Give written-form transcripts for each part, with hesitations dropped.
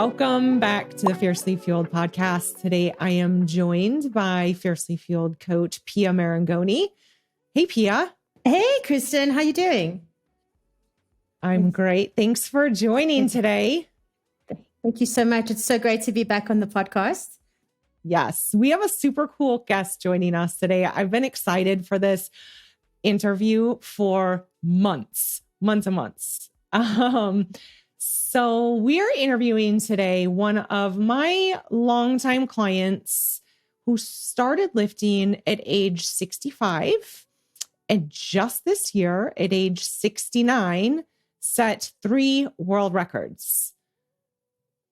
Welcome back to the Fiercely Fueled podcast. Today, I am joined by Fiercely Fueled coach Pia Marangoni. Hey, Pia. Hey, Kristen. How you doing? I'm great. Thanks for joining today. Thank you so much. It's so great to be back on the podcast. Yes, we have a super cool guest joining us today. I've been excited for this interview for months and months. So we're interviewing today one of my longtime clients who started lifting at age 65 and just this year at age 69 set 3 world records,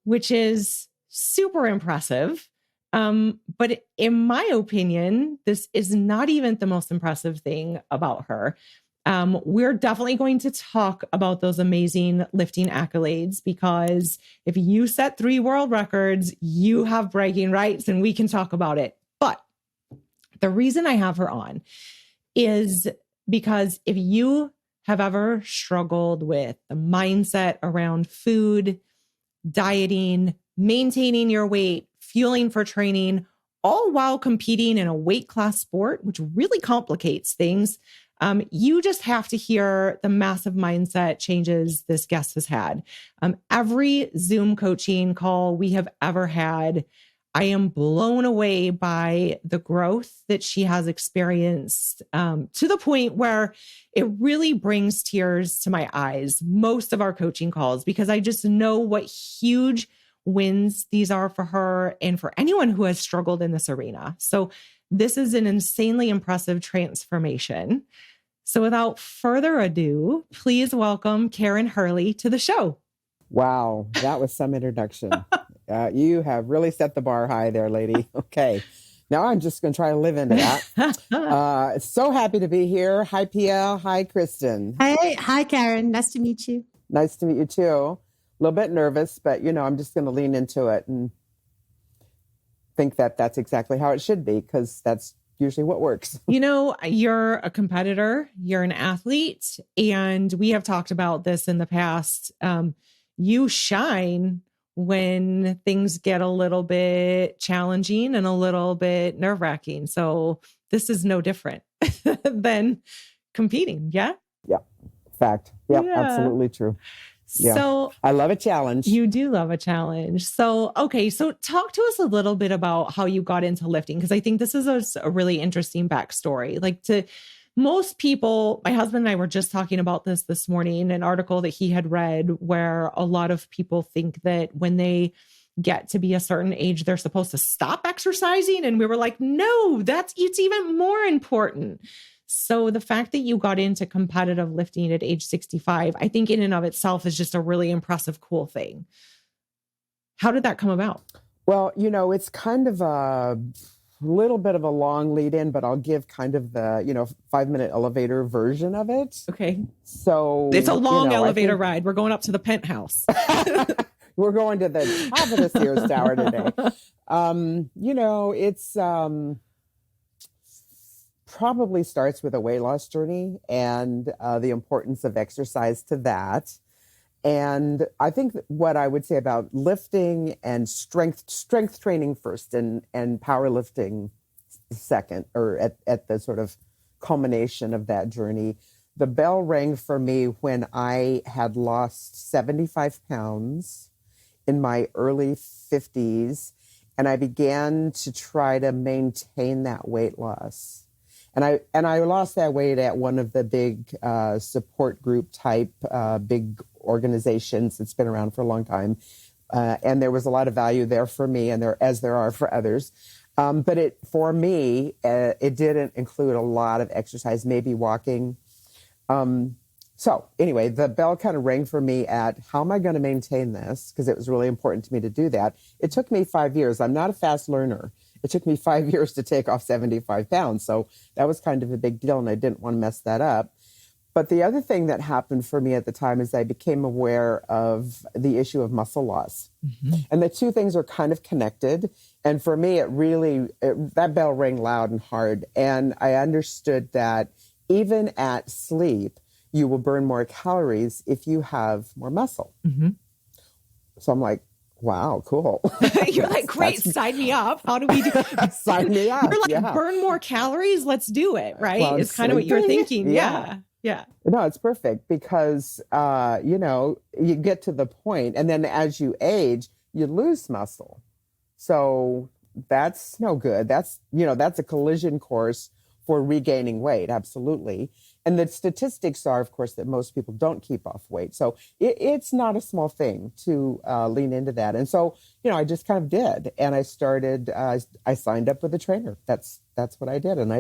which is super impressive. But in my opinion, this is not even the most impressive thing about her. We're definitely going to talk about those amazing lifting accolades, because if you set 3 world records, you have bragging rights and we can talk about it. But the reason I have her on is because if you have ever struggled with the mindset around food, dieting, maintaining your weight, fueling for training, all while competing in a weight class sport, which really complicates things, you just have to hear the massive mindset changes this guest has had. Every Zoom coaching call we have ever had, I am blown away by the growth that she has experienced, to the point where it really brings tears to my eyes, most of our coaching calls, because I just know what huge wins these are for her and for anyone who has struggled in this arena. So this is an insanely impressive transformation. So without further ado, please welcome Cronian Hurley to the show. Wow, that was some introduction. You have really set the bar high there, lady. Okay, now I'm just going to try to live into that. So happy to be here. Hi, Pia. Hi, Kristen. Hey, hi, Karen. Nice to meet you. Nice to meet you too. A little bit nervous, but I'm just going to lean into it and think that that's exactly how it should be, because that's usually what works. You're a competitor, you're an athlete, and we have talked about this in the past. You shine when things get a little bit challenging and a little bit nerve-wracking. So this is no different than competing. Yeah. Yeah. Fact. Yep. Yeah. Absolutely true. Yeah. So I love a challenge. You do love a challenge. So talk to us a little bit about how you got into lifting, because I think this is a really interesting backstory. Like, to most people, my husband and I were just talking about this morning, an article that he had read where a lot of people think that when they get to be a certain age, they're supposed to stop exercising. And we were like, no, it's even more important. So the fact that you got into competitive lifting at age 65, I think in and of itself is just a really impressive, cool thing. How did that come about? Well, it's kind of a little bit of a long lead in, but I'll give kind of the, 5-minute elevator version of it. Okay. So it's a long elevator ride. We're going up to the penthouse. We're going to the top of the Sears Tower today. It's probably starts with a weight loss journey and the importance of exercise to that. And I think what I would say about lifting and strength training first and powerlifting second, or at the sort of culmination of that journey, the bell rang for me when I had lost 75 pounds in my early 50s, and I began to try to maintain that weight loss. And I lost that weight at one of the big support group type big organizations that's been around for a long time. And there was a lot of value there for me, and there are for others. But for me, it didn't include a lot of exercise, maybe walking. So anyway, the bell kind of rang for me at how am I going to maintain this? Because it was really important to me to do that. It took me 5 years. I'm not a fast learner. It took me 5 years to take off 75 pounds. So that was kind of a big deal, and I didn't want to mess that up. But the other thing that happened for me at the time is I became aware of the issue of muscle loss. Mm-hmm. And the two things are kind of connected. And for me, that bell rang loud and hard. And I understood that even at sleep, you will burn more calories if you have more muscle. Mm-hmm. So I'm like, Wow, cool. You're like, great, sign me up. How do we do sign me up? You're like, yeah. burn more calories. Let's do it. Right. Well, It's kind of what you're thinking. Yeah. Yeah. No, it's perfect because, you get to the point and then as you age, you lose muscle. So that's no good. That's a collision course for regaining weight. Absolutely. And the statistics are, of course, that most people don't keep off weight. So it's not a small thing to lean into that. And so, I just kind of did. And I started, I signed up with a trainer. That's what I did. And I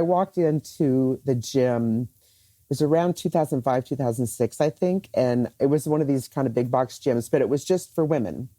walked into the gym. It was around 2005, 2006, I think. And it was one of these kind of big box gyms, but it was just for women.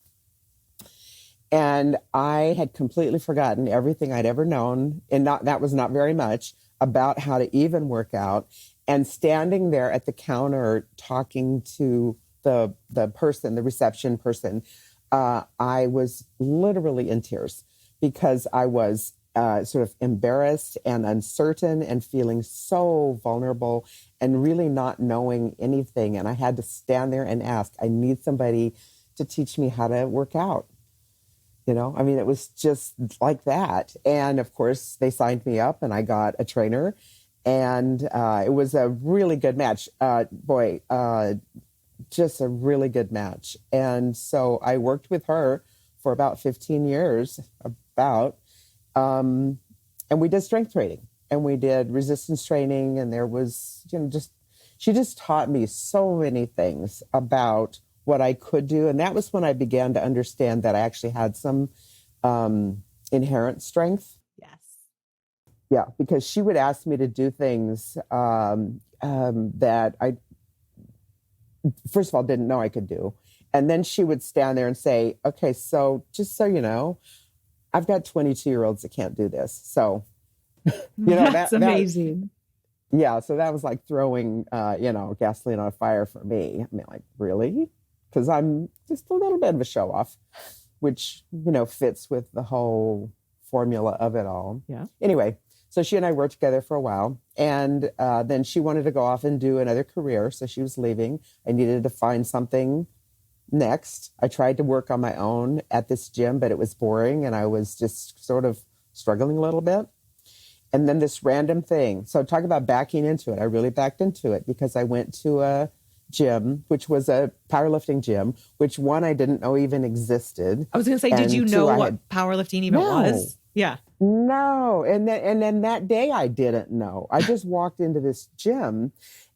And I had completely forgotten everything I'd ever known, and that was not very much, about how to even work out. And standing there at the counter talking to the person, the reception person, I was literally in tears because I was sort of embarrassed and uncertain and feeling so vulnerable and really not knowing anything. And I had to stand there and ask, I need somebody to teach me how to work out. It was just like that. And of course, they signed me up and I got a trainer. And it was a really good match. Just a really good match. And so I worked with her for about 15 years, and we did strength training and we did resistance training. And there was, she just taught me so many things about what I could do. And that was when I began to understand that I actually had some inherent strength. Yes. Yeah, because she would ask me to do things that I, first of all, didn't know I could do. And then she would stand there and say, okay, so just so you know, I've got 22-year-olds that can't do this. So, that's amazing. So that was like throwing, gasoline on a fire for me. Like, really? Because I'm just a little bit of a show off, which, fits with the whole formula of it all. Yeah. Anyway, so she and I worked together for a while. And then she wanted to go off and do another career. So she was leaving. I needed to find something next. I tried to work on my own at this gym, but it was boring. And I was just sort of struggling a little bit. And then this random thing. So talk about backing into it. I really backed into it because I went to a gym, which was a powerlifting gym, which one, I didn't know even existed. I was going to say, did you know what powerlifting even was? Yeah. No. And then that day I didn't know. I just walked into this gym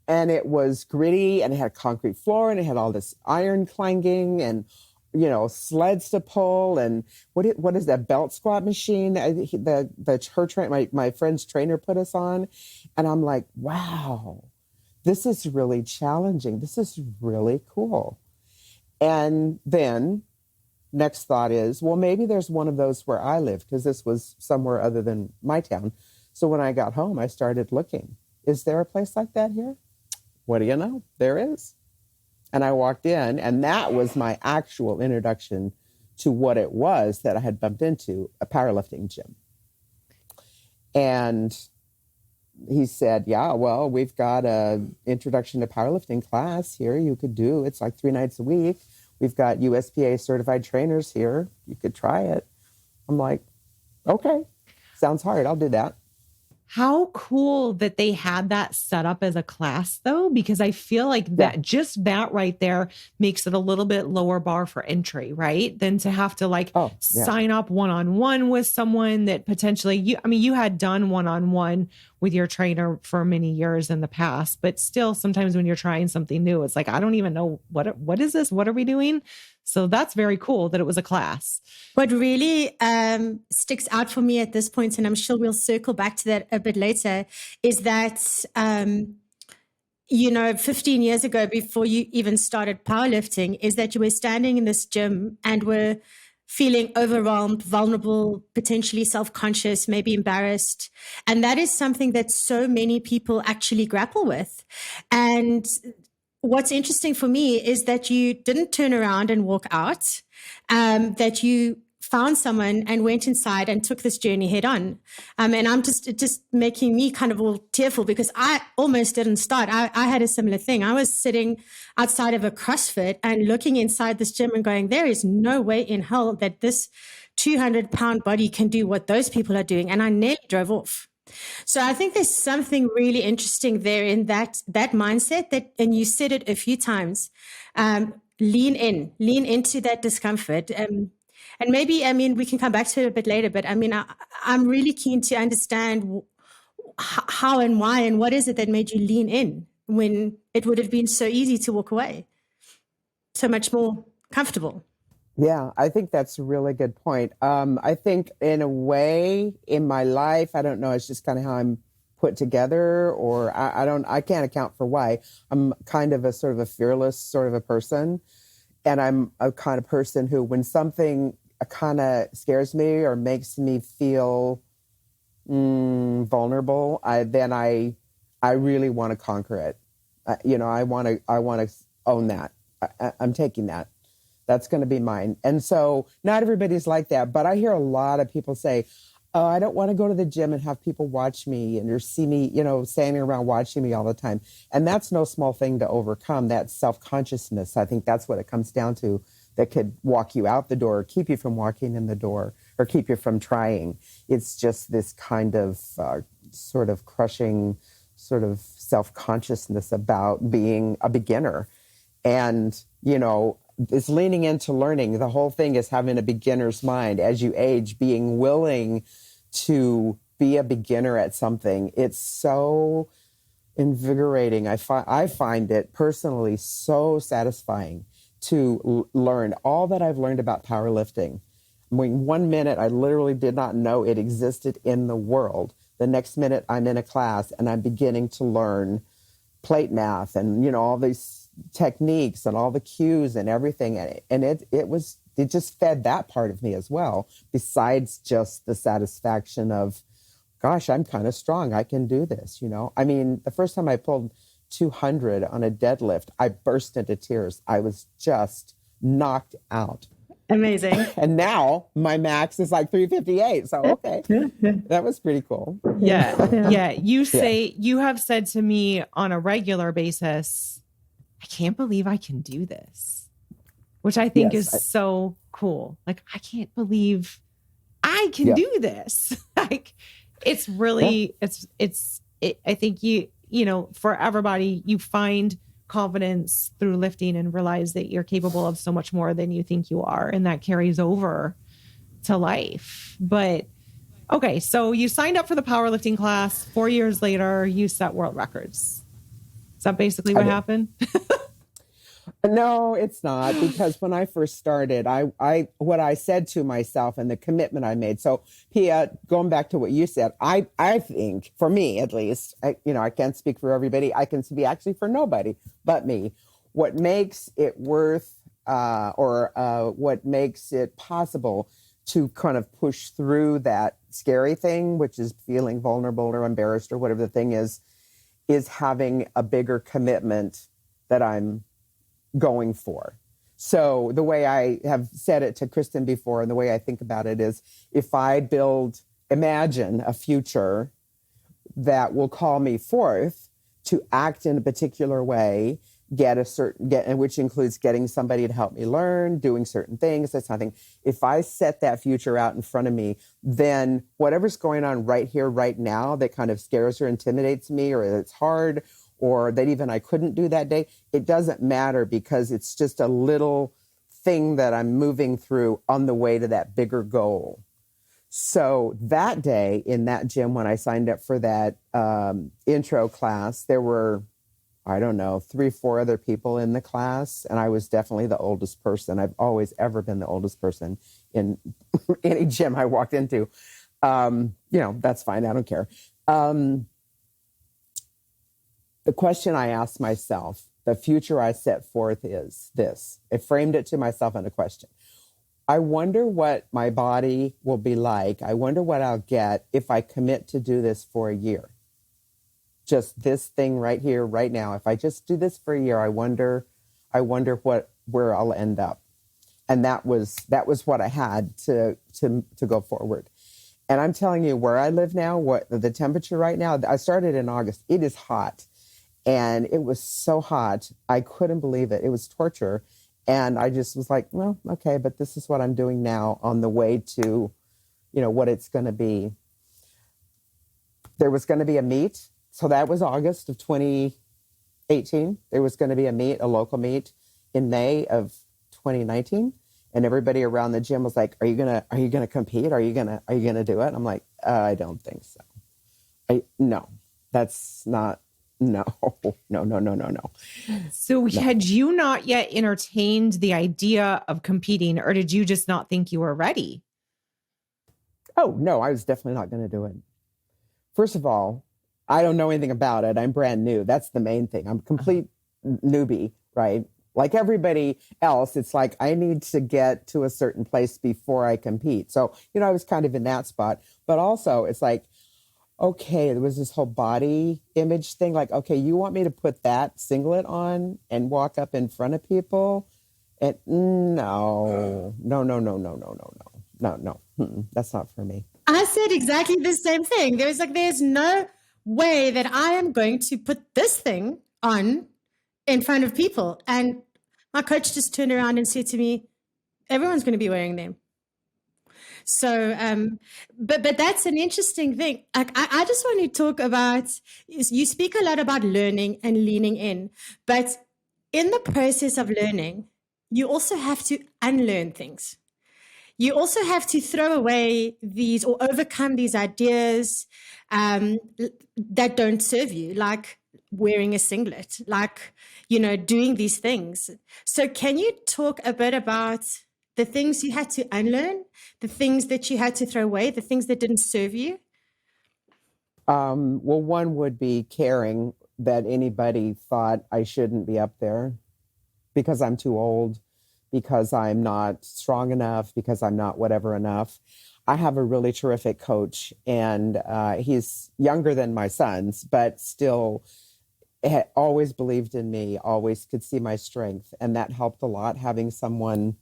and it was gritty and it had a concrete floor and it had all this iron clanging and, sleds to pull. And what is that belt squat machine? My friend's trainer put us on. And I'm like, wow, this is really challenging. This is really cool. And then next thought is, well, maybe there's one of those where I live, because this was somewhere other than my town. So when I got home, I started looking. Is there a place like that here? What do you know? There is. And I walked in, and that was my actual introduction to what it was that I had bumped into, a powerlifting gym. And he said, yeah, well, we've got a introduction to powerlifting class here you could do. It's like 3 nights a week. We've got USPA certified trainers here. You could try it. I'm like, okay, sounds hard. I'll do that. How cool that they had that set up as a class, though, because I feel like that just that right there makes it a little bit lower bar for entry, right? Than to have to sign up one-on-one with someone that potentially you had done one-on-one with your trainer for many years in the past, but still sometimes when you're trying something new, it's like, I don't even know what is this? What are we doing? So that's very cool that it was a class. What really sticks out for me at this point, and I'm sure we'll circle back to that a bit later, is that, 15 years ago, before you even started powerlifting, is that you were standing in this gym and were feeling overwhelmed, vulnerable, potentially self-conscious, maybe embarrassed. And that is something that so many people actually grapple with. And what's interesting for me is that you didn't turn around and walk out, that you found someone and went inside and took this journey head on. And I'm just making me kind of all tearful because I almost didn't start. I had a similar thing. I was sitting outside of a CrossFit and looking inside this gym and going, there is no way in hell that this 200-pound body can do what those people are doing. And I nearly drove off. So I think there's something really interesting there in that mindset that, and you said it a few times, lean into that discomfort. And maybe, I mean, we can come back to it a bit later, but I mean, I'm really keen to understand how and why, and what is it that made you lean in when it would have been so easy to walk away, so much more comfortable. Yeah, I think that's a really good point. I think in a way in my life, I don't know, it's just kind of how I'm put together, or I can't account for why. I'm kind of a sort of a fearless sort of a person. And I'm a kind of person who, when something kind of scares me or makes me feel vulnerable, I really want to conquer it. I want to own that. I'm taking that. That's going to be mine. And so not everybody's like that, but I hear a lot of people say, oh, I don't want to go to the gym and have people watch me and or see me, standing around watching me all the time. And that's no small thing to overcome, that self-consciousness. I think that's what it comes down to, that could walk you out the door, or keep you from walking in the door, or keep you from trying. It's just this kind of sort of crushing sort of self-consciousness about being a beginner. And, it's leaning into learning. The whole thing is having a beginner's mind as you age, being willing to be a beginner at something. It's so invigorating. I find it personally so satisfying to learn all that I've learned about powerlifting. I mean, 1 minute I literally did not know it existed in the world. The next minute I'm in a class and I'm beginning to learn plate math and, all these techniques and all the cues and everything. And it just fed that part of me as well, besides just the satisfaction of, gosh, I'm kind of strong. I can do this, I mean, the first time I pulled 200 on a deadlift, I burst into tears. I was just knocked out. Amazing. And now my max is like 358. So, okay. That was pretty cool. Yeah. You have said to me on a regular basis, I can't believe I can do this, which I think is so cool. Like, I can't believe I can do this. Like, it's really, I think for everybody, you find confidence through lifting and realize that you're capable of so much more than you think you are. And that carries over to life. But okay, so you signed up for the powerlifting class. 4 years later, you set world records. Is that basically what happened? No, it's not, because when I first started, what I said to myself and the commitment I made. So, Pia, going back to what you said, I think, for me at least, I can't speak for everybody. I can speak actually for nobody but me. What makes it worth, what makes it possible to kind of push through that scary thing, which is feeling vulnerable or embarrassed or whatever the thing is having a bigger commitment that I'm going for. So the way I have said it to Kristen before, and the way I think about it is, if I imagine a future that will call me forth to act in a particular way, which includes getting somebody to help me learn, doing certain things, that's nothing. If I set that future out in front of me, then whatever's going on right here, right now, that kind of scares or intimidates me, or it's hard, or that even I couldn't do that day, it doesn't matter, because it's just a little thing that I'm moving through on the way to that bigger goal. So that day in that gym, when I signed up for that intro class, there were, 3-4 other people in the class. And I was definitely the oldest person. I've always ever been the oldest person in any gym I walked into. That's fine. I don't care. The question I asked myself, the future I set forth is this. I framed it to myself in a question. I wonder what my body will be like. I wonder what I'll get if I commit to do this for a year. Just this thing right here, right now. If I just do this for a year, I wonder where I'll end up. And that was what I had to go forward. And I'm telling you, where I live now, what the temperature right now, I started in August. It is hot. And it was so hot. I couldn't believe it. It was torture. And I just was like, well, okay, but this is what I'm doing now on the way to, what it's going to be. There was going to be a meet. So that was August of 2018. There was going to be a local meet in May of 2019. And everybody around the gym was like, are you gonna compete? Are you gonna do it? And I'm like, I don't think so. No. No. So had you not yet entertained the idea of competing, or did you just not think you were ready? Oh, no, I was definitely not going to do it. First of all, I don't know anything about it. I'm brand new. That's the main thing. I'm a complete newbie, right? Like everybody else, it's like I need to get to a certain place before I compete. So, I was kind of in that spot. But also, it's like, okay, there was this whole body image thing. Like, okay, you want me to put that singlet on and walk up in front of people? And no. That's not for me. I said exactly the same thing. There's no way that I am going to put this thing on in front of people. And my coach just turned around and said to me, everyone's going to be wearing them. So, but that's an interesting thing. I just want to talk about, you speak a lot about learning and leaning in, but in the process of learning, you also have to unlearn things. You also have to throw away these or overcome these ideas that don't serve you, like wearing a singlet, like, doing these things. So can you talk a bit about the things you had to unlearn, the things that you had to throw away, the things that didn't serve you? Well, one would be caring that anybody thought I shouldn't be up there because I'm too old, because I'm not strong enough, because I'm not whatever enough. I have a really terrific coach, and he's younger than my sons, but still had always believed in me, always could see my strength. And that helped a lot, having someone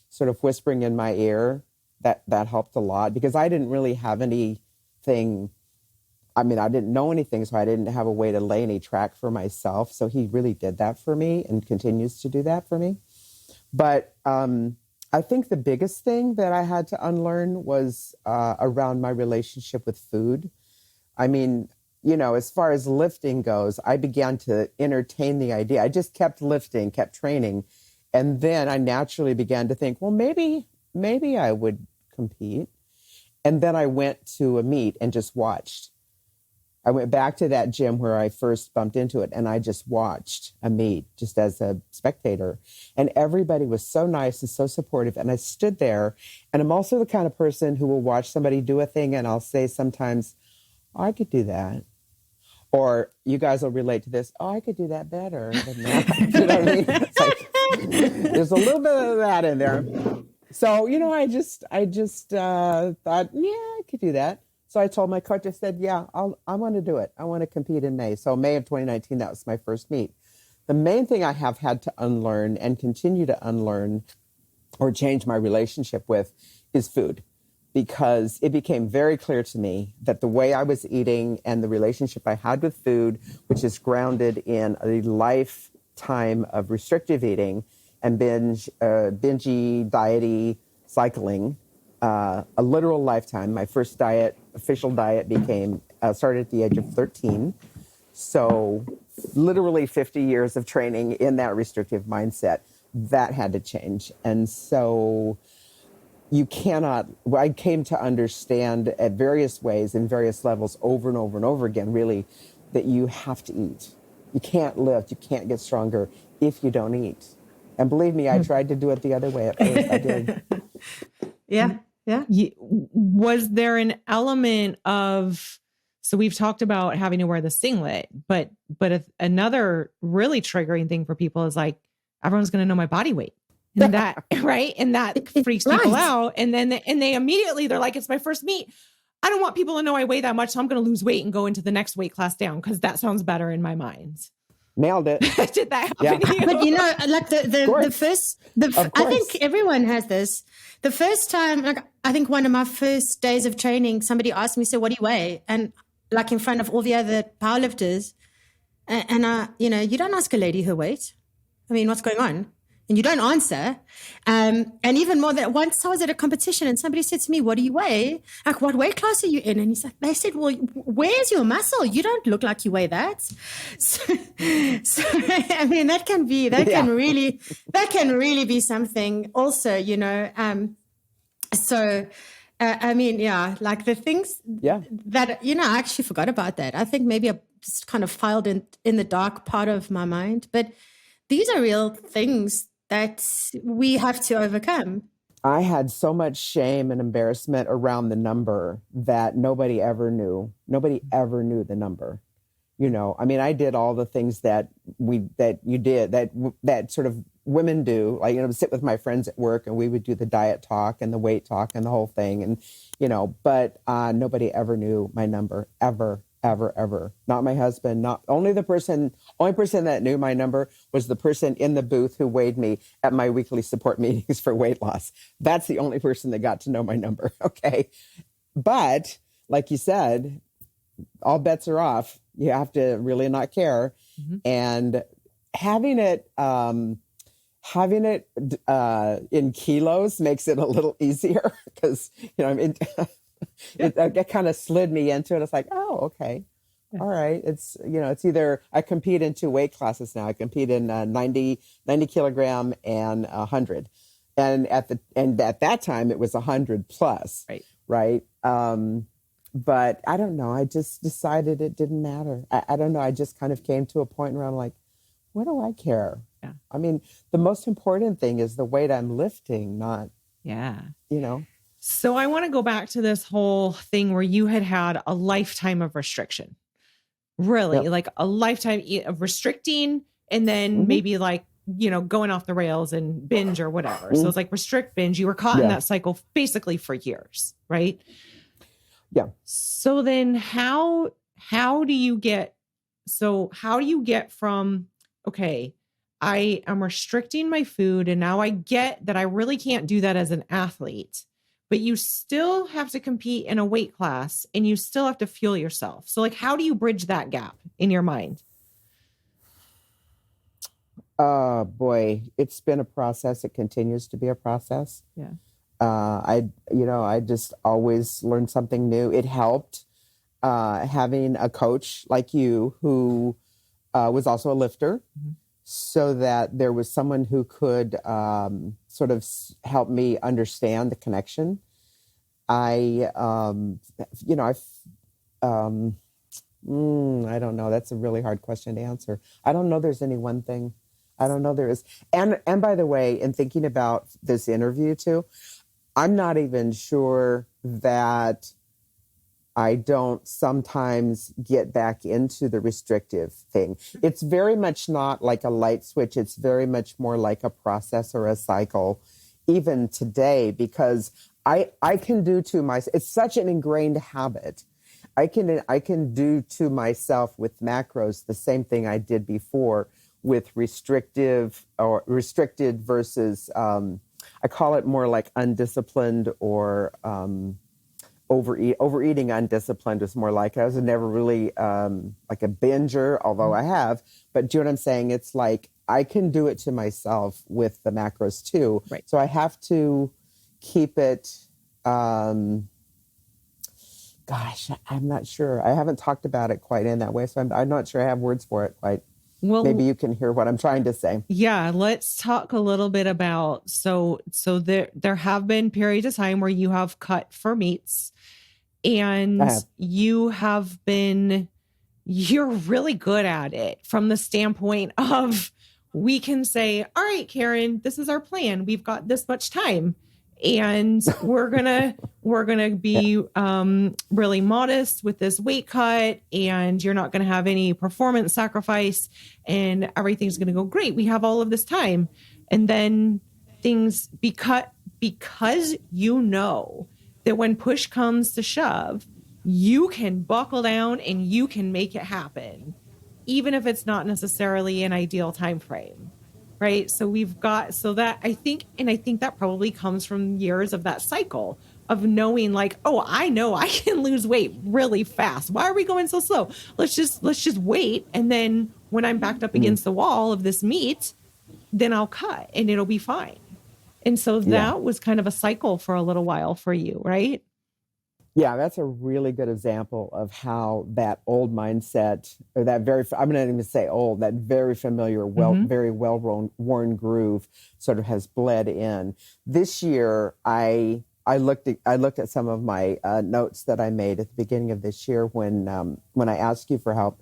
sort of whispering in my ear. That helped a lot, because I didn't really have anything. I mean, I didn't know anything, so I didn't have a way to lay any track for myself. So he really did that for me and continues to do that for me. But I think the biggest thing that I had to unlearn was around my relationship with food. I mean, as far as lifting goes, I began to entertain the idea. I just kept lifting, kept training. And then I naturally began to think, well, maybe I would compete. And then I went to a meet and just watched. I went back to that gym where I first bumped into it, and I just watched a meet just as a spectator. And everybody was so nice and so supportive. And I stood there, and I'm also the kind of person who will watch somebody do a thing, and I'll say sometimes, oh, I could do that. Or you guys will relate to this. Oh, I could do that better than that. You know what I mean? It's like, there's a little bit of that in there. So, I just thought, yeah, I could do that. So I told my coach, I said, yeah, I want to do it. I want to compete in May. So May of 2019, that was my first meet. The main thing I have had to unlearn and continue to unlearn or change my relationship with is food, because it became very clear to me that the way I was eating and the relationship I had with food, which is grounded in a lifetime of restrictive eating and bingey, diety, cycling, a literal lifetime. My first official diet started at the age of 13. So literally 50 years of training in that restrictive mindset, that had to change. And so I came to understand at various ways, in various levels, over and over and over again, really, that you have to eat. You can't lift, you can't get stronger if you don't eat. And believe me, I tried to do it the other way at first. I did. Yeah. Was there an element of, so we've talked about having to wear the singlet, but another really triggering thing for people is like, everyone's going to know my body weight. And that, right? And that freaks people out. And then they immediately, they're like, it's my first meet. I don't want people to know I weigh that much, so I'm going to lose weight and go into the next weight class down, because that sounds better in my mind. Nailed it. Did that happen to you? But you know, like I think course. everyone has this. The first time, like I think one of my first days of training, somebody asked me, "So what do you weigh?" And like in front of all the other powerlifters, and I, you know, you don't ask a lady her weight. I mean, what's going on? And you don't answer. And even more that once I was at a competition and somebody said to me, "What do you weigh?" Like, "What weight class are you in?" And he's like, they said, "Well, where's your muscle? You don't look like you weigh that." So I mean, that can really be something also, you know. I mean, yeah, like the things that, you know, I actually forgot about that. I think maybe I just kind of filed in the dark part of my mind, but these are real things that we have to overcome. I had so much shame and embarrassment around the number that nobody ever knew. Nobody ever knew the number. You know, I mean, I did all the things that you did, that sort of women do. Like, you know, sit with my friends at work and we would do the diet talk and the weight talk and the whole thing. And, you know, but nobody ever knew my number, ever. Not my husband, only person that knew my number was the person in the booth who weighed me at my weekly support meetings for weight loss. That's the only person that got to know my number. Okay. But like you said, all bets are off. You have to really not care. Mm-hmm. And having it in kilos makes it a little easier because, you know, I mean, it kind of slid me into it. It's like, oh, okay. All right. It's, you know, it's either I compete in 2 weight classes now. I compete in 90 kilogram and 100. And at that time it was 100 plus. Right. But I don't know. I just decided it didn't matter. I don't know. I just kind of came to a point where I'm like, what do I care? Yeah. I mean, the most important thing is the weight I'm lifting, not, you know. So I want to go back to this whole thing where you had a lifetime of restriction, really like a lifetime of restricting and then maybe like, you know, going off the rails and binge or whatever. So it's like restrict, binge. You were caught in that cycle basically for years, right? Yeah. So then how do you get from, okay, I am restricting my food and now I get that I really can't do that as an athlete, but you still have to compete in a weight class and you still have to fuel yourself. So like, how do you bridge that gap in your mind? Boy, it's been a process. It continues to be a process. Yeah. I just always learn something new. It helped having a coach like you who was also a lifter, so that there was someone who could sort of help me understand the connection. I don't know. That's a really hard question to answer. I don't know there's any one thing. I don't know there is. And by the way, in thinking about this interview too, I'm not even sure that I don't sometimes get back into the restrictive thing. It's very much not like a light switch. It's very much more like a process or a cycle, even today, because I can do to myself, it's such an ingrained habit. I can do to myself with macros the same thing I did before with restricted versus, I call it more like undisciplined or overeating undisciplined is more like, I was never really like a binger, although I have, but do you know what I'm saying? It's like, I can do it to myself with the macros too. Right. So I have to keep it, I'm not sure. I haven't talked about it quite in that way. So I'm not sure I have words for it quite. Well, maybe you can hear what I'm trying to say. Yeah, let's talk a little bit about, so there have been periods of time where you have cut for meats and you're really good at it from the standpoint of, we can say, all right, Karen, this is our plan. We've got this much time and we're gonna be really modest with this weight cut, and you're not gonna have any performance sacrifice, and everything's gonna go great. We have all of this time, and then things because you know that when push comes to shove, you can buckle down and you can make it happen. even if it's not necessarily an ideal time frame. Right. So we've got, so that I think that probably comes from years of that cycle of knowing like, oh, I know I can lose weight really fast. Why are we going so slow? Let's just wait. And then when I'm backed up against the wall of this meat, then I'll cut and it'll be fine. And so that was kind of a cycle for a little while for you, right? Yeah, that's a really good example of how that old mindset, or that very, I'm not even say old, that very familiar, very well-worn groove sort of has bled in. This year, I looked at some of my notes that I made at the beginning of this year when I asked you for help.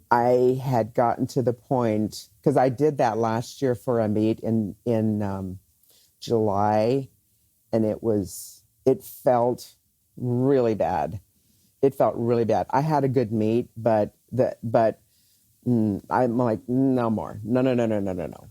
I had gotten to the point, because I did that last year for a meet in July, and it felt really bad. It felt really bad. I had a good meet, but I'm like, no more. No.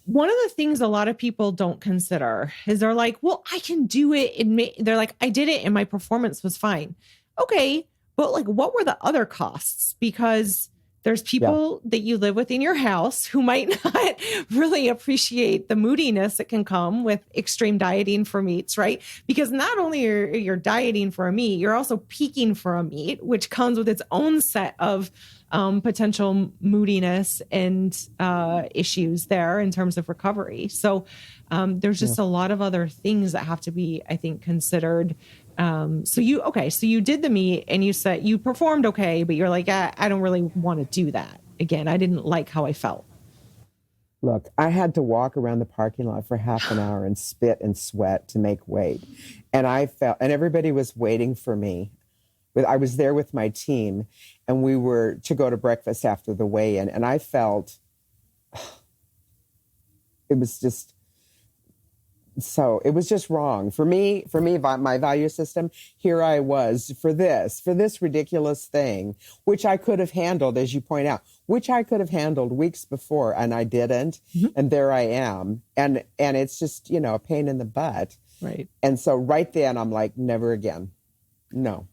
One of the things a lot of people don't consider is they're like, well, I can do it. They're like, I did it and my performance was fine. Okay. But like, what were the other costs? Because there's people that you live with in your house who might not really appreciate the moodiness that can come with extreme dieting for meats, right? Because not only are you dieting for a meat, you're also peaking for a meat, which comes with its own set of potential moodiness and issues there in terms of recovery. So there's just a lot of other things that have to be, I think, considered. So you did the meet and you said you performed okay, but you're like, I don't really want to do that again. I didn't like how I felt. Look, I had to walk around the parking lot for half an hour and spit and sweat to make weight. And and everybody was waiting for me. I was there with my team and we were to go to breakfast after the weigh-in. And I felt it was just wrong for me, my value system. Here I was for this ridiculous thing, which I could have handled, as you point out, which I could have handled weeks before, and I didn't. Mm-hmm. And there I am. And it's just, a pain in the butt. Right. And so right then I'm like, never again. No,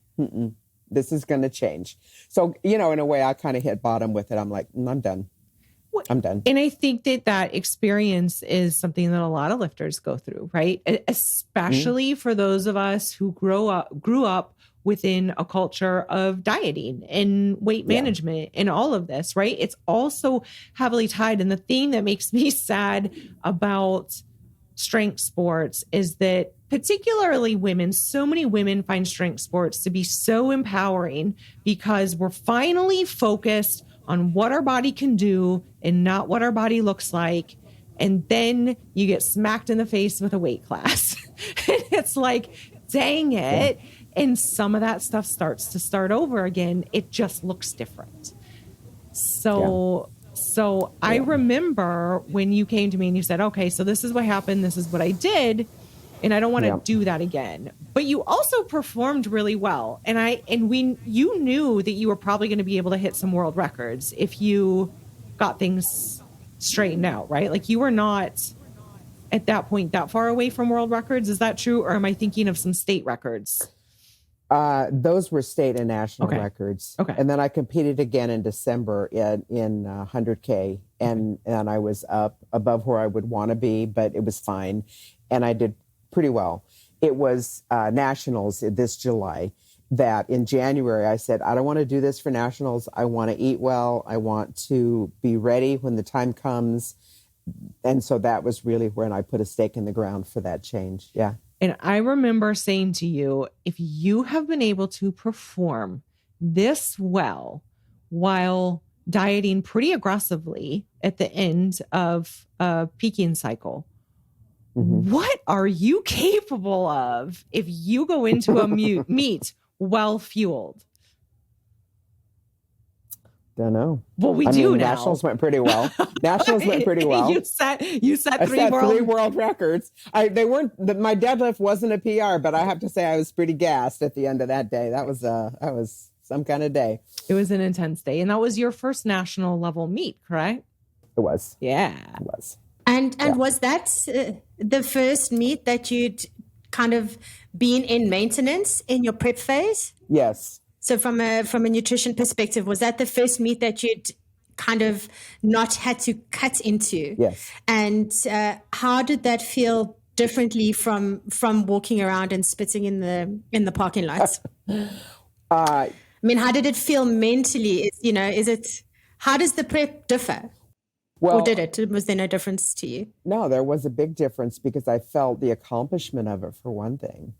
this is going to change. So, in a way I kind of hit bottom with it. I'm like, I'm done. I'm done. And I think that experience is something that a lot of lifters go through, right? Especially for those of us who grew up within a culture of dieting and weight management and all of this, right? It's also heavily tied. And the thing that makes me sad about strength sports is that particularly women, so many women find strength sports to be so empowering because we're finally focused on what our body can do and not what our body looks like. And then you get smacked in the face with a weight class. It's like, dang it. Yeah. And some of that stuff starts to start over again. It just looks different. So I remember when you came to me and you said, okay, so this is what happened. This is what I did. And I don't want to do that again. But you also performed really well. You knew that you were probably going to be able to hit some world records if you got things straightened out, right? Like you were not at that point that far away from world records. Is that true? Or am I thinking of some state records? Those were state and national records. Okay. And then I competed again in December in 100K. And I was up above where I would want to be, but it was fine. And I did pretty well. It was nationals this July that in January I said, I don't want to do this for nationals. I want to eat well. I want to be ready when the time comes. And so that was really when I put a stake in the ground for that change. Yeah. And I remember saying to you, if you have been able to perform this well while dieting pretty aggressively at the end of a peaking cycle, what are you capable of if you go into a meet well fueled? Don't know. Well, we do now. Nationals went pretty well. Nationals went pretty well. You set three world records. They weren't. My deadlift wasn't a PR, but I have to say I was pretty gassed at the end of that day. That was some kind of day. It was an intense day, and that was your first national level meet, correct? It was. Yeah, it was. And was that the first meet that you'd kind of been in maintenance in your prep phase? Yes. So from a nutrition perspective, was that the first meet that you'd kind of not had to cut into. Yes. And how did that feel differently from walking around and spitting in the parking lots? I mean, how did it feel mentally? How does the prep differ? Well, or did it? Was there no difference to you? No, there was a big difference because I felt the accomplishment of it, for one thing.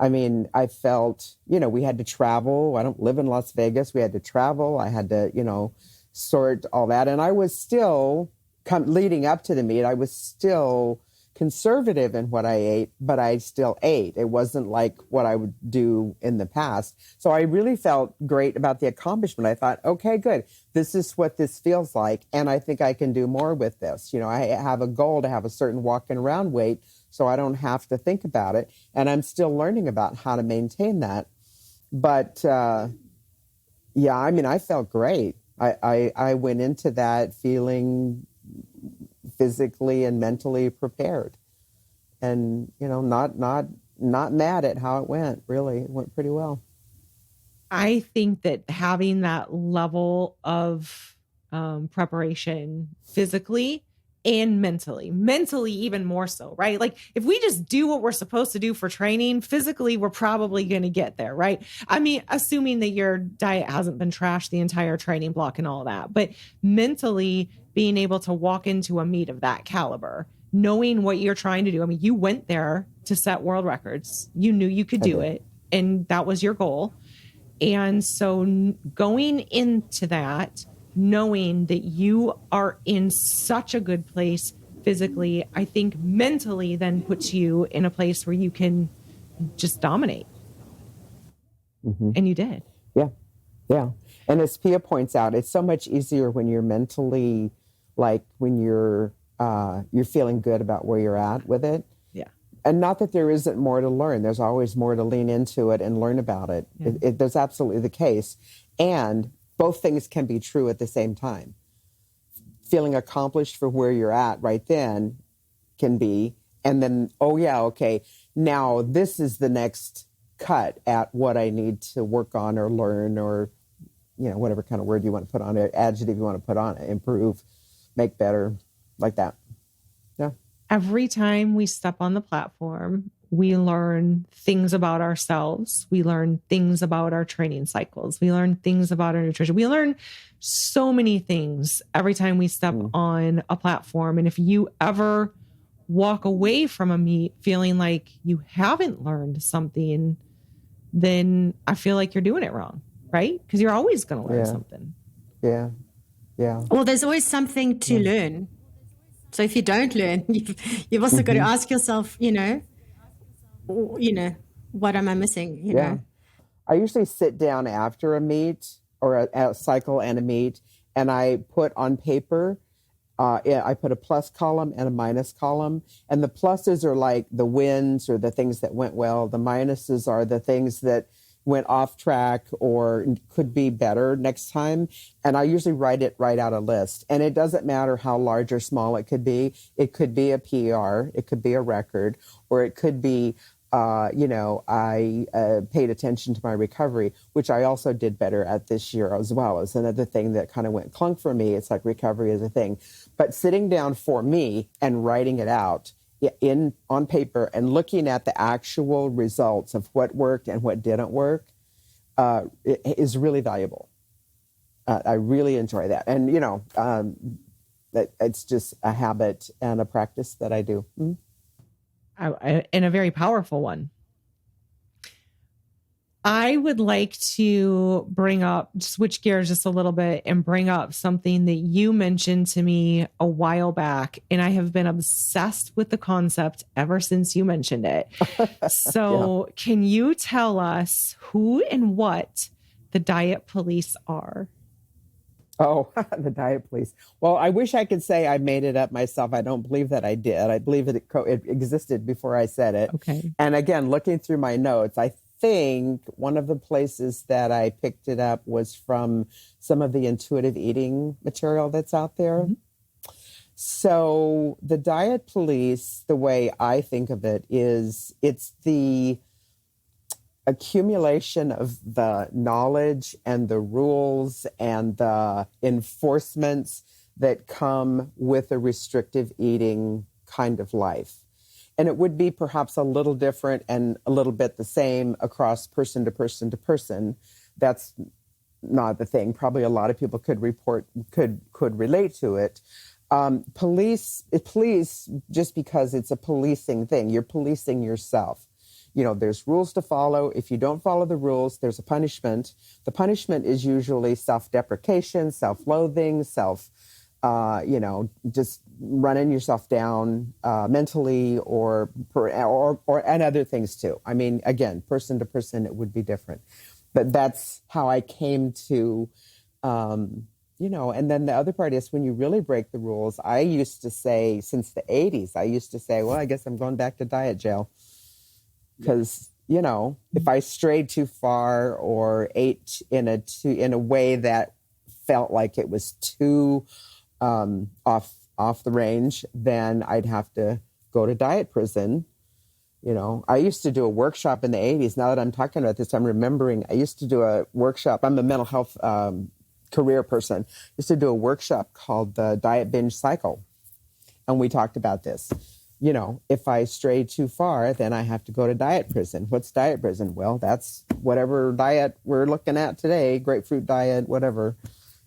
I mean, I felt, we had to travel. I don't live in Las Vegas. We had to travel. I had to, sort all that. And I was still, leading up to the meet, I was still conservative in what I ate, but I still ate. It wasn't like what I would do in the past. So I really felt great about the accomplishment. I thought, okay, good. This is what this feels like. And I think I can do more with this. I have a goal to have a certain walking around weight, so I don't have to think about it. And I'm still learning about how to maintain that. But I felt great. I went into that feeling physically and mentally prepared, and not mad at how it went. Really, it went pretty well. I think that having that level of preparation physically and mentally even more so, right? Like if we just do what we're supposed to do for training, physically, we're probably going to get there, right? I mean, assuming that your diet hasn't been trashed the entire training block and all that, but mentally being able to walk into a meet of that caliber, knowing what you're trying to do. I mean, you went there to set world records. You knew you could do it, and that was your goal. And so going into that, knowing that you are in such a good place physically, I think mentally then puts you in a place where you can just dominate. Mm-hmm. And you did. Yeah. Yeah. And as Pia points out, it's so much easier when you're mentally, like when you're feeling good about where you're at with it. Yeah. And not that there isn't more to learn. There's always more to lean into it and learn about it. Yeah. That's absolutely the case. And both things can be true at the same time. Feeling accomplished for where you're at right then can be, and then, oh yeah, okay, now this is the next cut at what I need to work on or learn, or, whatever kind of word you want to put on it, adjective you want to put on it, improve, make better, like that. Yeah. Every time we step on the platform, we learn things about ourselves. We learn things about our training cycles. We learn things about our nutrition. We learn so many things every time we step on a platform. And if you ever walk away from a meet feeling like you haven't learned something, then I feel like you're doing it wrong, right? Because you're always going to learn something. Yeah. Yeah. Well, there's always something to learn. So if you don't learn, you've also got to ask yourself, what am I missing? You know? I usually sit down after a meet or a cycle and a meet, and I put on paper, I put a plus column and a minus column. And the pluses are like the wins or the things that went well. The minuses are the things that went off track or could be better next time. And I usually write out a list. And it doesn't matter how large or small it could be. It could be a PR, it could be a record, or it could be, I paid attention to my recovery, which I also did better at this year as well. It's another thing that kind of went clunk for me. It's like recovery is a thing. But sitting down for me and writing it out on paper and looking at the actual results of what worked and what didn't work is really valuable. I really enjoy that. And, it's just a habit and a practice that I do. Mm-hmm. And a very powerful one. I would like to switch gears just a little bit and bring up something that you mentioned to me a while back. And I have been obsessed with the concept ever since you mentioned it. So Can you tell us who and what the diet police are? Oh, the diet police. Well, I wish I could say I made it up myself. I don't believe that I did. I believe that it existed before I said it. Okay. And again, looking through my notes, I think one of the places that I picked it up was from some of the intuitive eating material that's out there. Mm-hmm. So the diet police, the way I think of it is it's the accumulation of the knowledge and the rules and the enforcements that come with a restrictive eating kind of life. And it would be perhaps a little different and a little bit the same across person to person to person. That's not the thing. Probably a lot of people could relate to it. Police, just because it's a policing thing, you're policing yourself. You know, there's rules to follow. If you don't follow the rules, there's a punishment. The punishment is usually self-deprecation, self-loathing, just running yourself down mentally or and other things too. I mean, again, person to person, it would be different. But that's how I came to, and then the other part is when you really break the rules, I used to say since the 80s, well, I guess I'm going back to diet jail. Because, if I strayed too far or ate in a way that felt like it was too off the range, then I'd have to go to diet prison. I used to do a workshop in the 80s. Now that I'm talking about this, I'm remembering I used to do a workshop. I'm a mental health career person. I used to do a workshop called the Diet Binge Cycle. And we talked about this. If I stray too far, then I have to go to diet prison. What's diet prison? Well, that's whatever diet we're looking at today, grapefruit diet, whatever,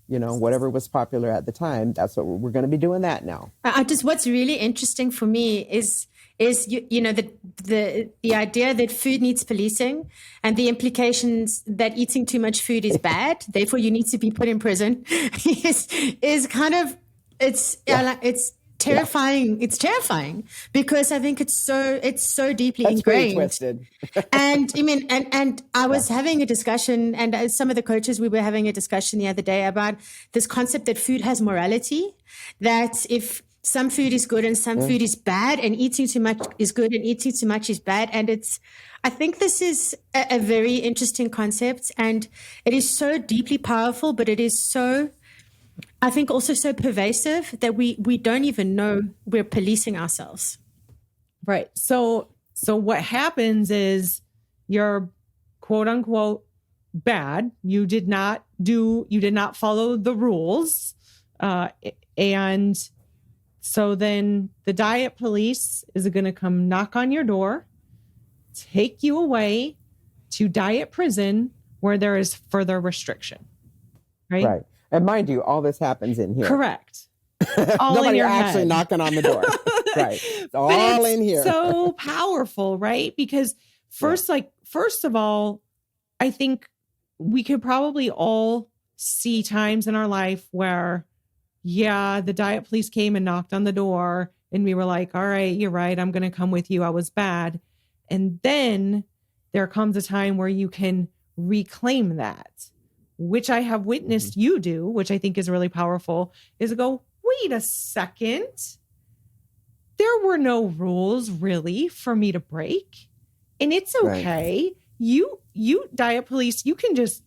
whatever was popular at the time. That's what we're going to be doing that now. What's really interesting for me is the idea that food needs policing and the implications that eating too much food is bad, therefore you need to be put in prison is kind of, it's terrifying. Yeah. It's terrifying because I think it's so deeply That's ingrained. Twisted. And I mean, and I was having a discussion, and some of the coaches, we were having a discussion the other day about this concept that food has morality, that if some food is good and some food is bad, and eating too much is good and eating too much is bad. And I think this is a very interesting concept, and it is so deeply powerful, but it is so, I think, also so pervasive that we don't even know we're policing ourselves. Right. So what happens is you're quote unquote bad. You did not follow the rules. And so then the diet police is going to come knock on your door, take you away to diet prison where there is further restriction. Right. And mind you, all this happens in here. Correct. All Nobody in your actually head. knocking on the door. Right. It's all in here. So powerful, right? Because first of all, I think we could probably all see times in our life where, the diet police came and knocked on the door and we were like, all right, you're right. I'm going to come with you. I was bad. And then there comes a time where you can reclaim that, which I have witnessed you do, which I think is really powerful, is go, wait a second. There were no rules really for me to break. And it's okay. Right. You diet police, you can just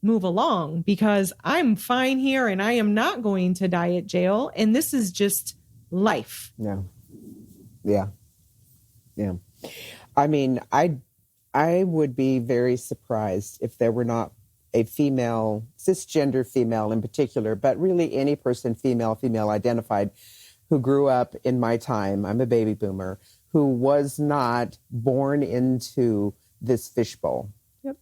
move along because I'm fine here and I am not going to diet jail. And this is just life. Yeah. I mean, I would be very surprised if there were not a female, cisgender female in particular, but really any person, female identified, who grew up in my time, I'm a baby boomer, who was not born into this fishbowl. Yep.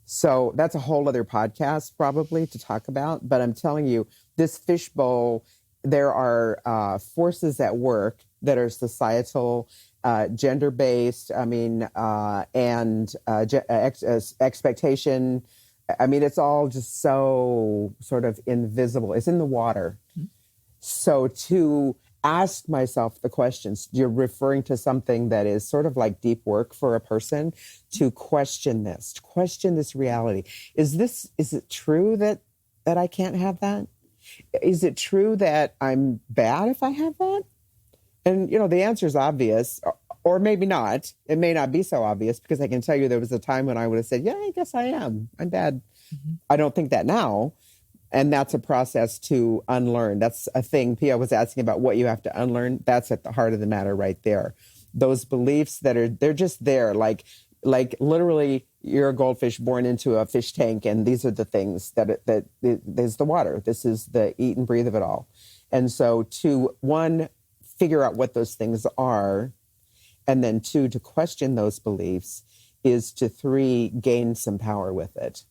So that's a whole other podcast probably to talk about. But I'm telling you, this fishbowl, there are forces at work that are societal, gender-based, and expectation. I mean, it's all just so sort of invisible. It's in the water. Mm-hmm. So to ask myself the questions, you're referring to something that is sort of like deep work for a person, to question this reality. Is it true that I can't have that? Is it true that I'm bad if I have that? And, the answer is obvious, or maybe not. It may not be so obvious, because I can tell you there was a time when I would have said, I guess I am. I'm bad. Mm-hmm. I don't think that now. And that's a process to unlearn. That's a thing. Pia was asking about what you have to unlearn. That's at the heart of the matter right there. Those beliefs they're just there. Like like literally you're a goldfish born into a fish tank, and these are the things there's the water. This is the eat and breathe of it all. And so to one, figure out what those things are, and then two, to question those beliefs, is to three, gain some power with it.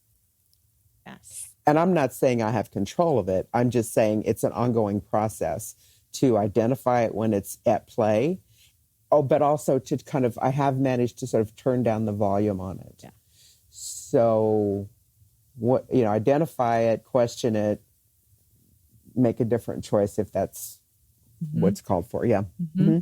Yes. And I'm not saying I have control of it. I'm just saying it's an ongoing process to identify it when it's at play. Oh, but also to kind of, I have managed to sort of turn down the volume on it. Yeah. So, identify it, question it, make a different choice if that's what's called for. Yeah. Mm-hmm.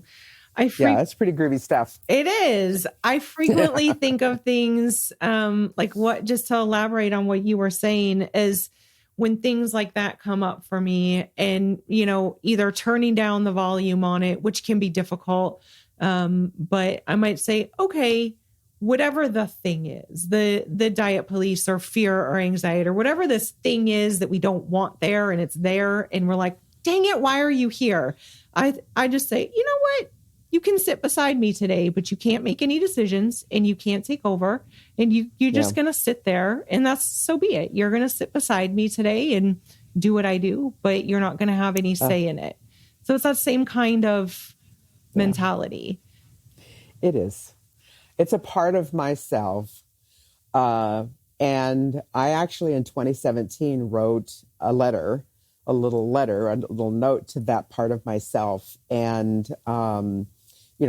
That's pretty groovy stuff. It is. I frequently think of things like just to elaborate on what you were saying, is when things like that come up for me, and, either turning down the volume on it, which can be difficult. But I might say, okay, whatever the thing is, the diet police or fear or anxiety or whatever this thing is that we don't want there, and it's there, and we're like, dang it, why are you here? I just say, you know what? You can sit beside me today, but you can't make any decisions, and you can't take over, and you're just going to sit there, and that's so be it. You're going to sit beside me today and do what I do, but you're not going to have any say in it. So it's that same kind of mentality. It is. It's a part of myself. And I actually in 2017 wrote a little note to that part of myself, and,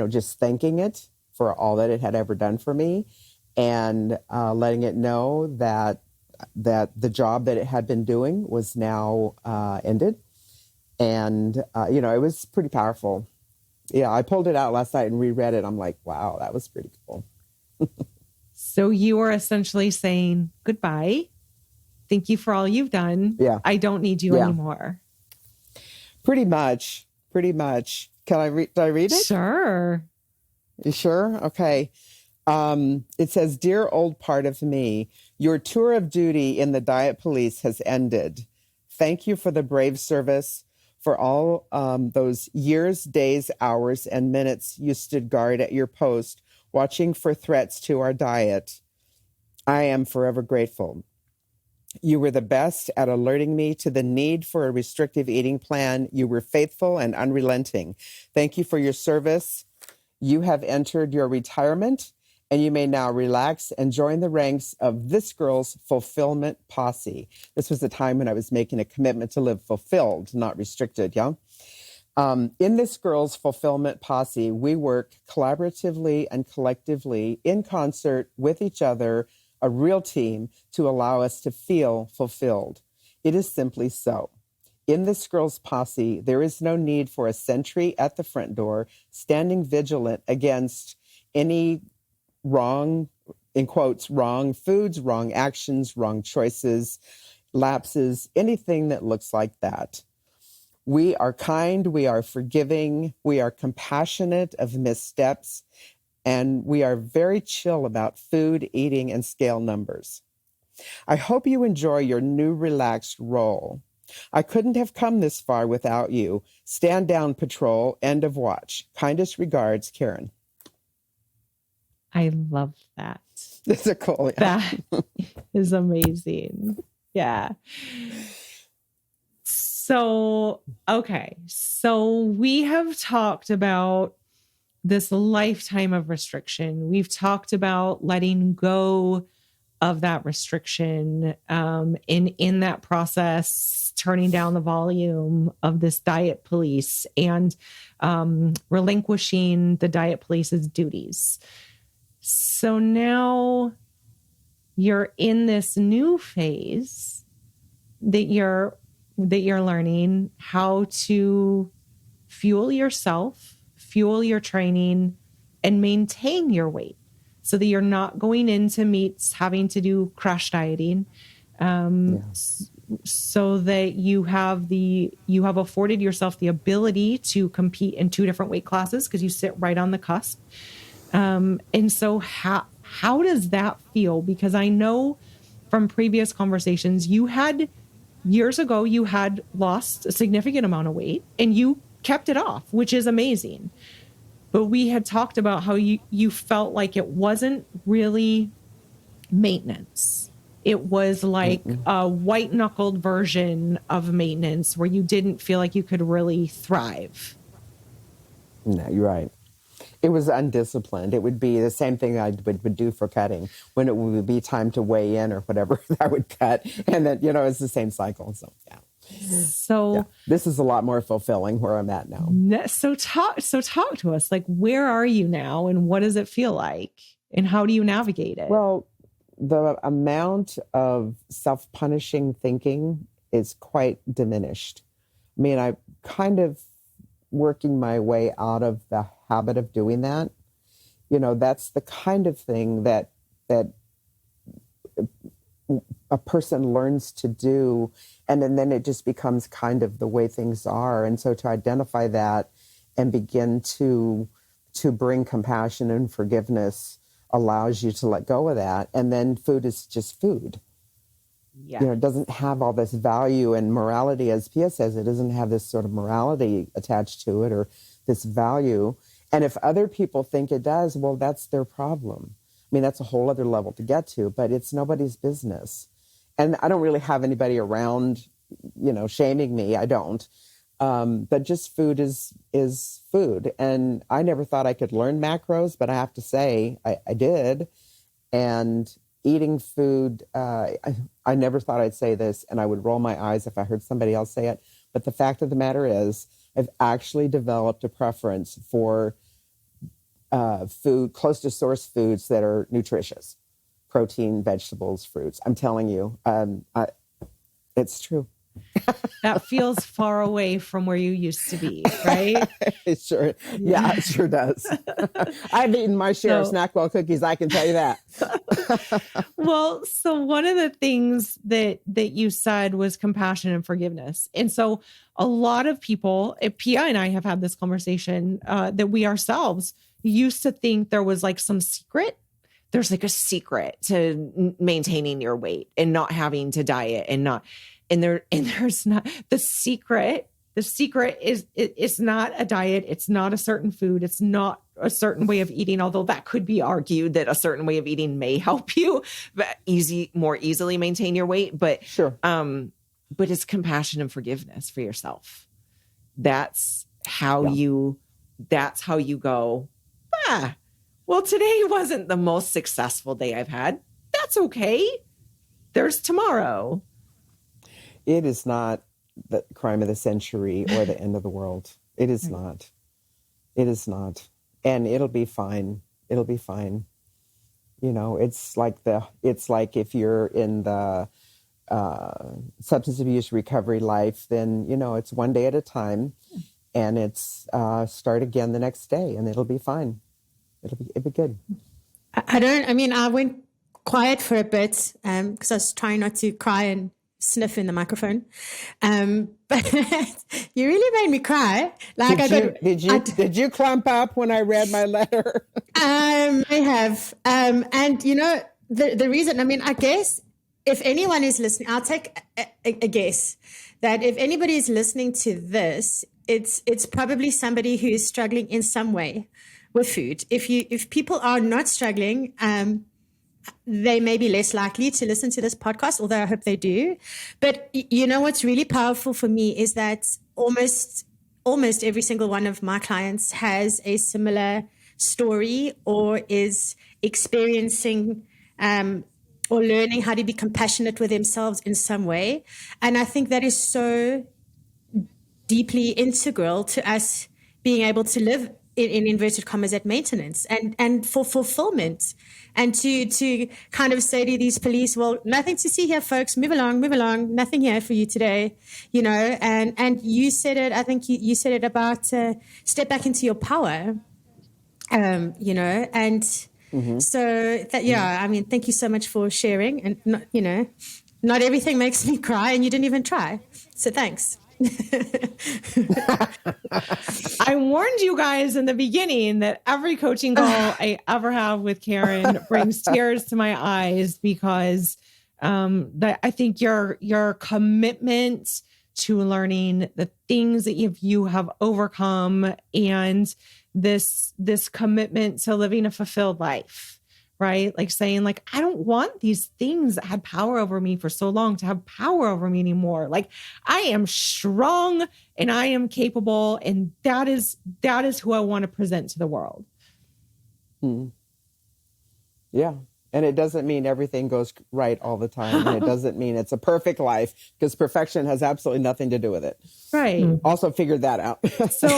just thanking it for all that it had ever done for me, and letting it know that the job that it had been doing was now ended. And, it was pretty powerful. Yeah, I pulled it out last night and reread it. I'm like, wow, that was pretty cool. So you are essentially saying goodbye. Thank you for all you've done. Yeah. I don't need you anymore. Pretty much. Can I read? Do I read it? Sure. You sure? Okay. It says, "Dear old part of me, your tour of duty in the diet police has ended. Thank you for the brave service, for all those years, days, hours, and minutes you stood guard at your post, watching for threats to our diet. I am forever grateful. You were the best at alerting me to the need for a restrictive eating plan. You were faithful and unrelenting. Thank you for your service. You have entered your retirement, and you may now relax and join the ranks of this girl's fulfillment posse." This was the time when I was making a commitment to live fulfilled, not restricted, yeah? "In this girl's fulfillment posse, we work collaboratively and collectively in concert with each other, a real team, to allow us to feel fulfilled. It is simply so. In this girl's posse, there is no need for a sentry at the front door, standing vigilant against any wrong, in quotes, wrong foods, wrong actions, wrong choices, lapses, anything that looks like that. We are kind, we are forgiving, we are compassionate of missteps, and we are very chill about food, eating, and scale numbers. I hope you enjoy your new relaxed role. I couldn't have come this far without you. Stand down, patrol. End of watch. Kindest regards, Karen." I love that. That's a cool. Yeah. That is amazing. Yeah. So, okay. So we have talked about this lifetime of restriction. We've talked about letting go of that restriction, in that process, turning down the volume of this diet police, and relinquishing the diet police's duties. So now you're in this new phase that you're learning how to fuel yourself, fuel your training, and maintain your weight, so that you're not going into meets having to do crash dieting, so that you have afforded yourself the ability to compete in two different weight classes, because you sit right on the cusp. And so how does that feel? Because I know from previous conversations, years ago, you had lost a significant amount of weight and you kept it off, which is amazing. but we had talked about how you felt like it wasn't really maintenance. It was like a white knuckled version of maintenance where you didn't feel like you could really thrive. No, you're right. It was undisciplined. It would be the same thing I would do for cutting. When it would be time to weigh in or whatever, I would cut. And then, it's the same cycle. So, yeah. So this is a lot more fulfilling where I'm at now. So talk to us. Like, where are you now and what does it feel like? And how do you navigate it? Well, the amount of self-punishing thinking is quite diminished. I mean, I kind of working my way out of the habit of doing that. That's the kind of thing that a person learns to do, and then it just becomes kind of the way things are. And so to identify that and begin to bring compassion and forgiveness allows you to let go of that. And then food is just food. Yeah. It doesn't have all this value and morality, as Pia says, it doesn't have this sort of morality attached to it or this value. And if other people think it does, well, that's their problem. I mean, that's a whole other level to get to, but it's nobody's business. And I don't really have anybody around, shaming me. I don't. But just food is food. And I never thought I could learn macros, but I have to say I did. And eating food, I never thought I'd say this, and I would roll my eyes if I heard somebody else say it. But the fact of the matter is, I've actually developed a preference for food, close to source foods that are nutritious. Protein, vegetables, fruits. I'm telling you, it's true. That feels far away from where you used to be, right? It sure does. I've eaten my share of Snackwell cookies, I can tell you that. Well, so one of the things that you said was compassion and forgiveness. And so a lot of people, Pia and I have had this conversation, that we ourselves used to think there was like some secret. There's like a secret to maintaining your weight and not having to diet and there's not. The secret is it's not a diet. It's not a certain food. It's not a certain way of eating, although that could be argued that a certain way of eating may help you more easily maintain your weight. But sure. But it's compassion and forgiveness for yourself. That's how you go, well, today wasn't the most successful day I've had. That's okay. There's tomorrow. It is not the crime of the century or the end of the world. It is not. It is not. And it'll be fine. It'll be fine. It's like if you're in the substance abuse recovery life, then, it's one day at a time, and it's start again the next day, and it'll be fine. It'll be good. I went quiet for a bit because I was trying not to cry and sniff in the microphone. But you really made me cry. Did you clump up when I read my letter? I may have. And the reason, I guess if anyone is listening, I'll take a guess that if anybody is listening to this, it's probably somebody who is struggling in some way with food. If people are not struggling, they may be less likely to listen to this podcast, although I hope they do. But what's really powerful for me is that almost every single one of my clients has a similar story or is experiencing or learning how to be compassionate with themselves in some way. And I think that is so deeply integral to us being able to live in inverted commas at maintenance and for fulfillment, and to kind of say to these police, well, nothing to see here, folks, move along, nothing here for you today, and you said it, I think you said it about step back into your power, and so that, thank you so much for sharing, and not everything makes me cry, and you didn't even try, so thanks. I warned you guys in the beginning that every coaching call I ever have with Karen brings tears to my eyes because I think your commitment to learning the things that you have overcome and this commitment to living a fulfilled life, right? Like saying like, I don't want these things that had power over me for so long to have power over me anymore. Like I am strong and I am capable. And that is who I want to present to the world. Yeah. And it doesn't mean everything goes right all the time. And it doesn't mean it's a perfect life, because perfection has absolutely nothing to do with it. Right. Also figured that out. So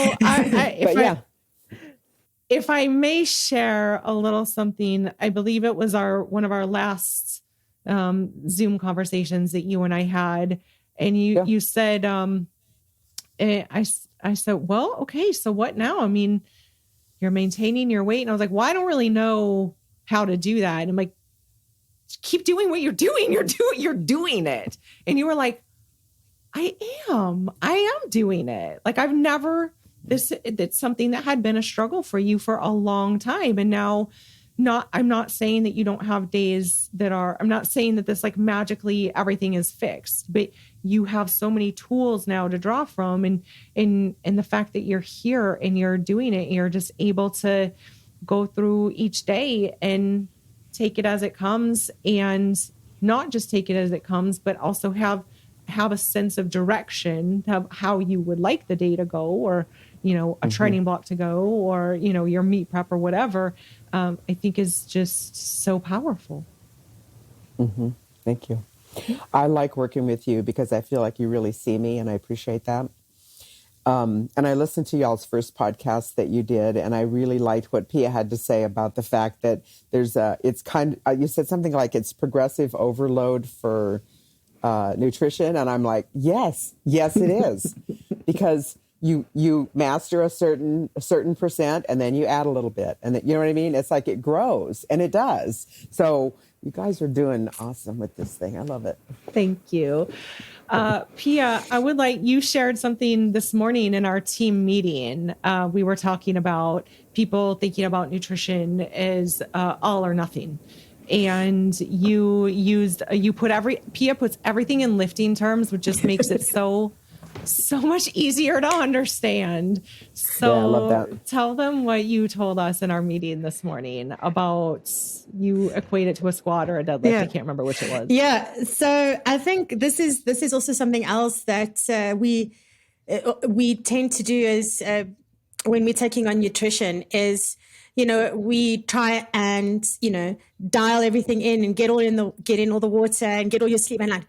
if I may share a little something, I believe it was one of our last Zoom conversations that you and I had. And you said, I said, well, okay, so what now? I mean, you're maintaining your weight. And I was like, well, I don't really know how to do that. And I'm like, keep doing what you're doing. You're doing it. And you were like, I am doing it. Like it's something that had been a struggle for you for a long time. And now I'm not saying that you don't have days I'm not saying that this like magically everything is fixed, but you have so many tools now to draw from, and the fact that you're here and you're doing it, you're just able to go through each day and take it as it comes, and not just take it as it comes, but also have a sense of direction of how you would like the day to go, or, a training block to go, or, your meet prep or whatever, I think is just so powerful. Mm-hmm. Thank you. I like working with you because I feel like you really see me, and I appreciate that. And I listened to y'all's first podcast that you did, and I really liked what Pia had to say about the fact that you said something like it's progressive overload for nutrition. And I'm like, yes, it is. Because you master a certain percent, and then you add a little bit, and you know what I mean? It's like it grows, and it does. So you guys are doing awesome with this thing. I love it. Thank you. Pia, you shared something this morning in our team meeting. We were talking about people thinking about nutrition as all or nothing. And Pia puts everything in lifting terms, which just makes it so much easier to understand. So yeah, I love that. Tell them what you told us in our meeting this morning about, you equate it to a squat or a deadlift. Yeah. I can't remember which it was. Yeah. So I think this is also something else that we tend to do is when we're taking on nutrition is, we try and, dial everything in and get in all the water and get all your sleep and like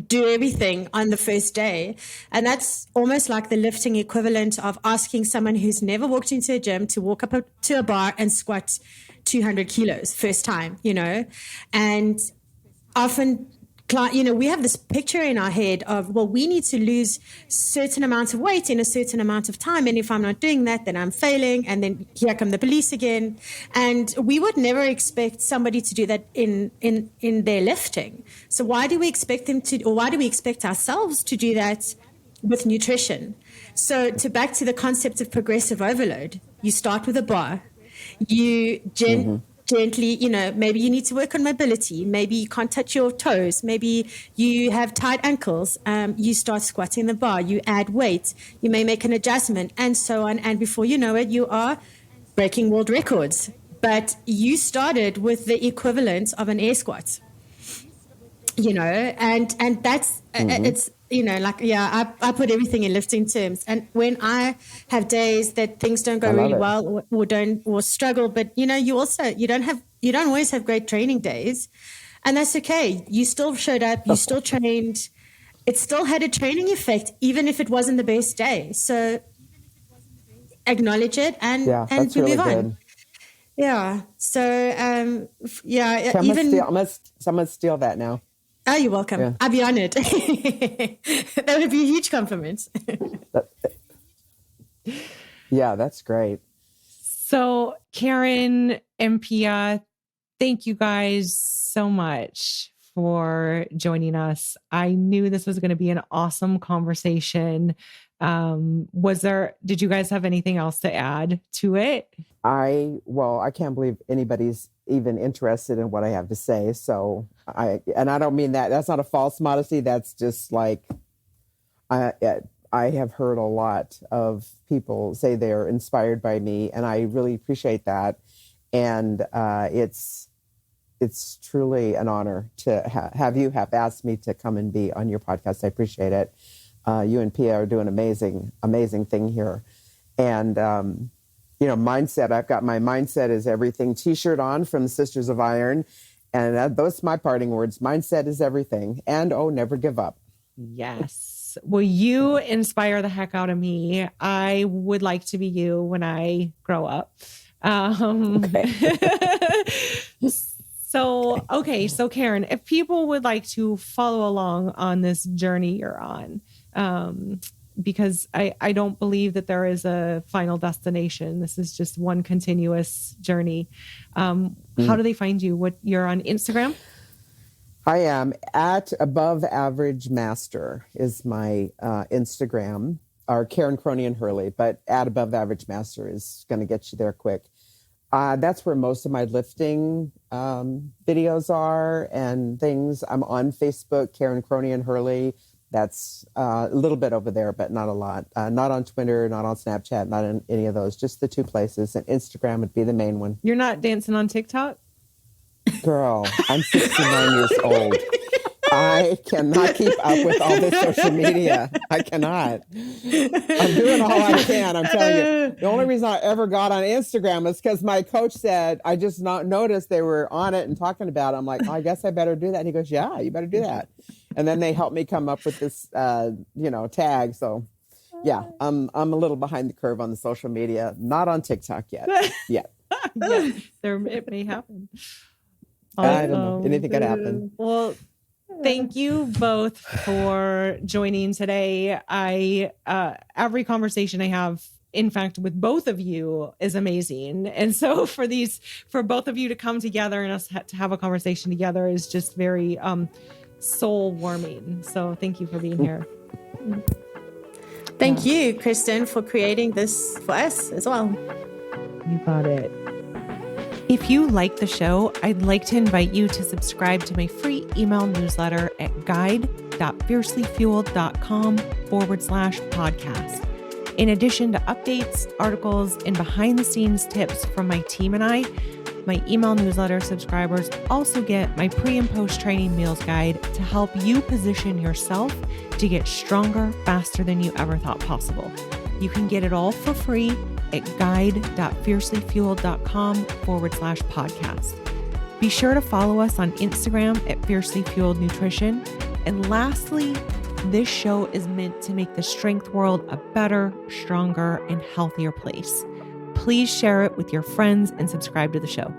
do everything on the first day. And that's almost like the lifting equivalent of asking someone who's never walked into a gym to walk up to a bar and squat 200 kilos first time, and often, we have this picture in our head of, well, we need to lose certain amount of weight in a certain amount of time. And if I'm not doing that, then I'm failing. And then here come the police again. And we would never expect somebody to do that in their lifting. So why do we expect them to, or why do we expect ourselves to do that with nutrition? So back to the concept of progressive overload, you start with a bar, you gently, maybe you need to work on mobility. Maybe you can't touch your toes. Maybe you have tight ankles. You start squatting the bar. You add weight. You may make an adjustment, and so on. And before you know it, you are breaking world records. But you started with the equivalent of an air squat. And that's it's. I put everything in lifting terms. And when I have days that things don't go really well or struggle, but you don't always have great training days, and that's okay. You still showed up, you still trained. It still had a training effect, even if it wasn't the best day. So acknowledge it and that's we really move on. Good. Yeah. So Someone steal that now. Oh, you're welcome. Yeah. I'll be honored. That would be a huge compliment. Yeah, that's great. So Karen and Pia, thank you guys so much for joining us. I knew this was going to be an awesome conversation. Did you guys have anything else to add to it? I can't believe anybody's even interested in what I have to say. So I don't mean that. That's not a false modesty. That's just like, I I have heard a lot of people say they're inspired by me, and I really appreciate that. And it's truly an honor to have you have asked me to come and be on your podcast. I appreciate it. You and Pia are doing amazing thing here. And, mindset, I've got my Mindset is Everything t-shirt on from the Sisters of Iron. And those are my parting words. Mindset is everything. And, never give up. Yes. Well, you inspire the heck out of me. I would like to be you when I grow up. Okay. So Karen, if people would like to follow along on this journey you're on, because I don't believe that there is a final destination. This is just one continuous journey. How do they find you? What you're on Instagram? I am at Above Average Master is my Instagram, or Karen Cronian Hurley, but at Above Average Master is going to get you there quick. That's where most of my lifting videos are and things. I'm on Facebook, Karen Cronian Hurley. That's a little bit over there, but not a lot. Not on Twitter, not on Snapchat, not in any of those. Just the two places. And Instagram would be the main one. You're not dancing on TikTok? Girl, I'm 69 years old. I cannot keep up with all this social media. I cannot. I'm doing all I can. I'm telling you. The only reason I ever got on Instagram is because my coach said, I just noticed they were on it and talking about it. I'm like, I guess I better do that. And he goes, yeah, you better do that. And then they helped me come up with this, tag. So yeah, I'm a little behind the curve on the social media. Not on TikTok yet. Yeah, it may happen. I don't know. Anything could happen. Well, thank you both for joining today. Every conversation I have, in fact, with both of you is amazing. And so for both of you to come together and us to have a conversation together is just very soul warming. So thank you for being here. Thank you, Kristen, for creating this for us as well. You got it. If you like the show, I'd like to invite you to subscribe to my free email newsletter at guide.fiercelyfueled.com/podcast. In addition to updates, articles, and behind-the-scenes tips from my team and I, my email newsletter subscribers also get my pre- and post-training meals guide to help you position yourself to get stronger faster than you ever thought possible. You can get it all for free at guide.fiercelyfueled.com/podcast. Be sure to follow us on Instagram at Fiercely Fueled Nutrition. And lastly, this show is meant to make the strength world a better, stronger, and healthier place. Please share it with your friends and subscribe to the show.